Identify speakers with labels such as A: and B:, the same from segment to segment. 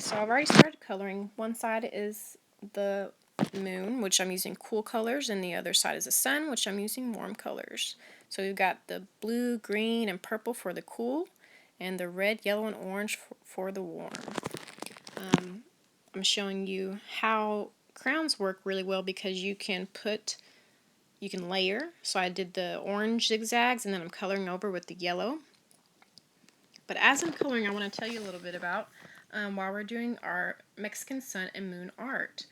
A: So I've already started coloring. One side is the moon, which I'm using cool colors, and the other side is the sun, which I'm using warm colors. So we've got the blue, green, and purple for the cool, and the red, yellow, and orange for the warm. I'm showing you how crowns work really well because you can layer. So I did the orange zigzags, and then I'm coloring over with the yellow. But as I'm coloring, I want to tell you a little bit about while we're doing our Mexican sun and moon art.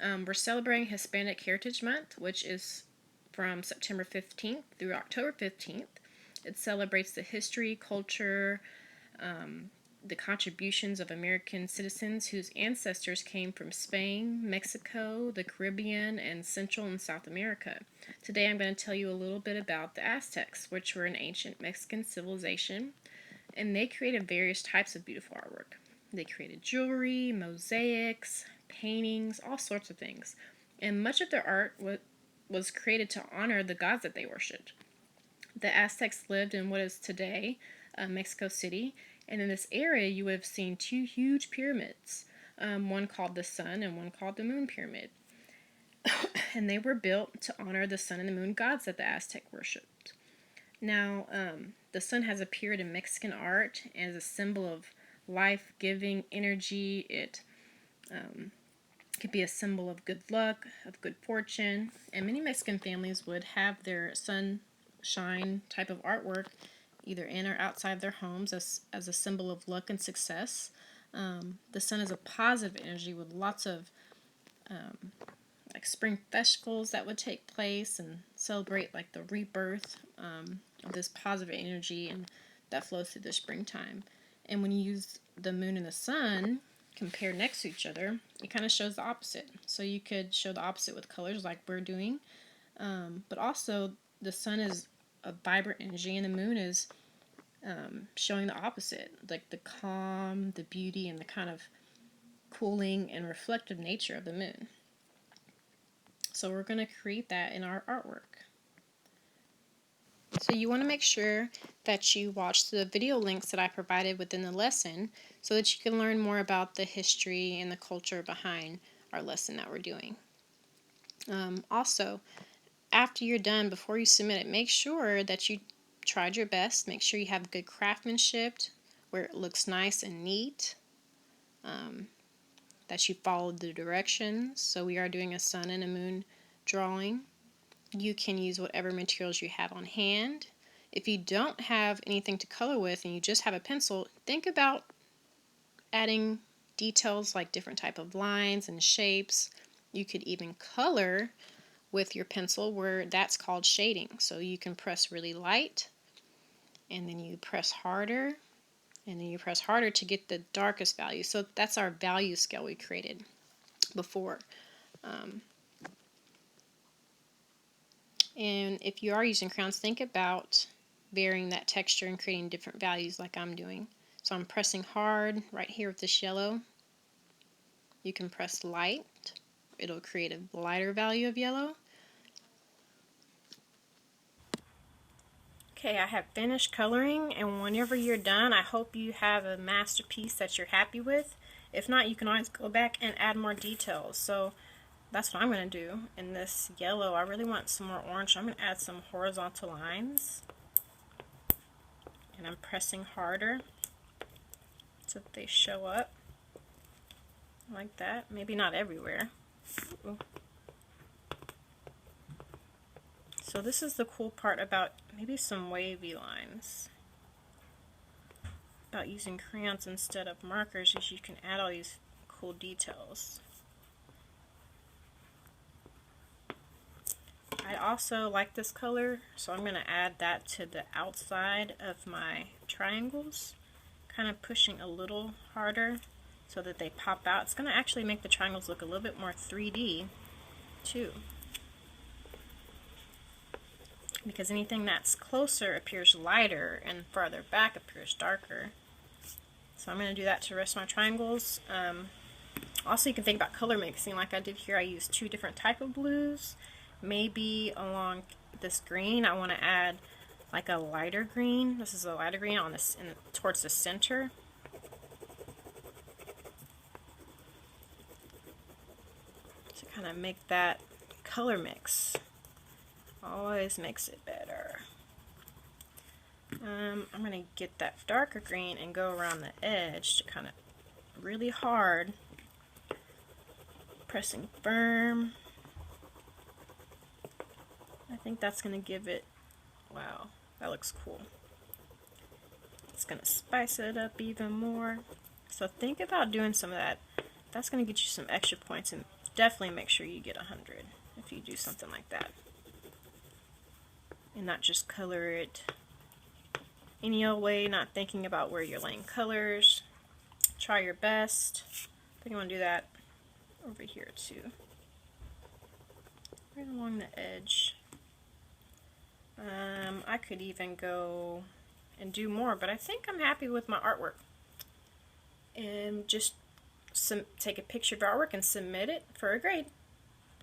A: We're celebrating Hispanic Heritage Month, which is from September 15th through October 15th. It celebrates the history, culture, the contributions of American citizens whose ancestors came from Spain, Mexico, the Caribbean, and Central and South America. Today I'm going to tell you a little bit about the Aztecs, which were an ancient Mexican civilization, and they created various types of beautiful artwork. They created jewelry, mosaics, paintings, all sorts of things. And much of their art was created to honor the gods that they worshipped. The Aztecs lived in what is today Mexico City, and in this area you would have seen two huge pyramids, one called the Sun and one called the Moon Pyramid. And they were built to honor the sun and the moon gods that the Aztec worshipped. Now, the sun has appeared in Mexican art as a symbol of life-giving energy. It could be a symbol of good luck, of good fortune, and many Mexican families would have their sunshine type of artwork either in or outside their homes as a symbol of luck and success. The sun is a positive energy with lots of like spring festivals that would take place and celebrate like the rebirth of this positive energy and that flows through the springtime. And when you use the moon and the sun compared next to each other, it kind of shows the opposite. So you could show the opposite with colors like we're doing, but also the sun is a vibrant energy and the moon is showing the opposite, like the calm, the beauty, and the kind of cooling and reflective nature of the moon. So we're going to create that in our artwork. So you want to make sure that you watch the video links that I provided within the lesson so that you can learn more about the history and the culture behind our lesson that we're doing. Also, after you're done, before you submit it, make sure that you tried your best. Make sure you have good craftsmanship where it looks nice and neat. That you followed the directions. So we are doing a sun and a moon drawing. You can use whatever materials you have on hand. If you don't have anything to color with and you just have a pencil, think about adding details like different type of lines and shapes. You could even color with your pencil where that's called shading. So you can press really light and then you press harder and then you press harder to get the darkest value. So that's our value scale we created before. And if you are using crayons, think about varying that texture and creating different values like I'm doing. So I'm pressing hard right here with this yellow. You can press light. It'll create a lighter value of yellow. Okay, I have finished coloring, and whenever you're done, I hope you have a masterpiece that you're happy with. If not, you can always go back and add more details. So that's what I'm going to do. In this yellow, I really want some more orange. I'm going to add some horizontal lines. And I'm pressing harder so that they show up like that. Maybe not everywhere. Ooh. So this is the cool part about maybe some wavy lines. About using crayons instead of markers is you can add all these cool details. I also like this color, so I'm going to add that to the outside of my triangles, kind of pushing a little harder so that they pop out. It's going to actually make the triangles look a little bit more 3D too, because anything that's closer appears lighter and farther back appears darker. So I'm going to do that to the rest of my triangles. Also, you can think about color mixing like I did here. I used two different type of blues. Maybe along this green I want to add like a lighter green. This is a lighter green on this towards the center. kind of make that color mix. Always makes it better. I'm going to get that darker green and go around the edge to kind of really hard, pressing firm. I think that's going to give it, wow, that looks cool. It's going to spice it up even more. So think about doing some of that. That's going to get you some extra points, and definitely make sure you get 100 if you do something like that. And not just color it any old way, not thinking about where you're laying colors. Try your best. I think I'm going to do that over here too. Right along the edge. I could even go and do more, but I think I'm happy with my artwork. And just take a picture of your artwork and submit it for a grade.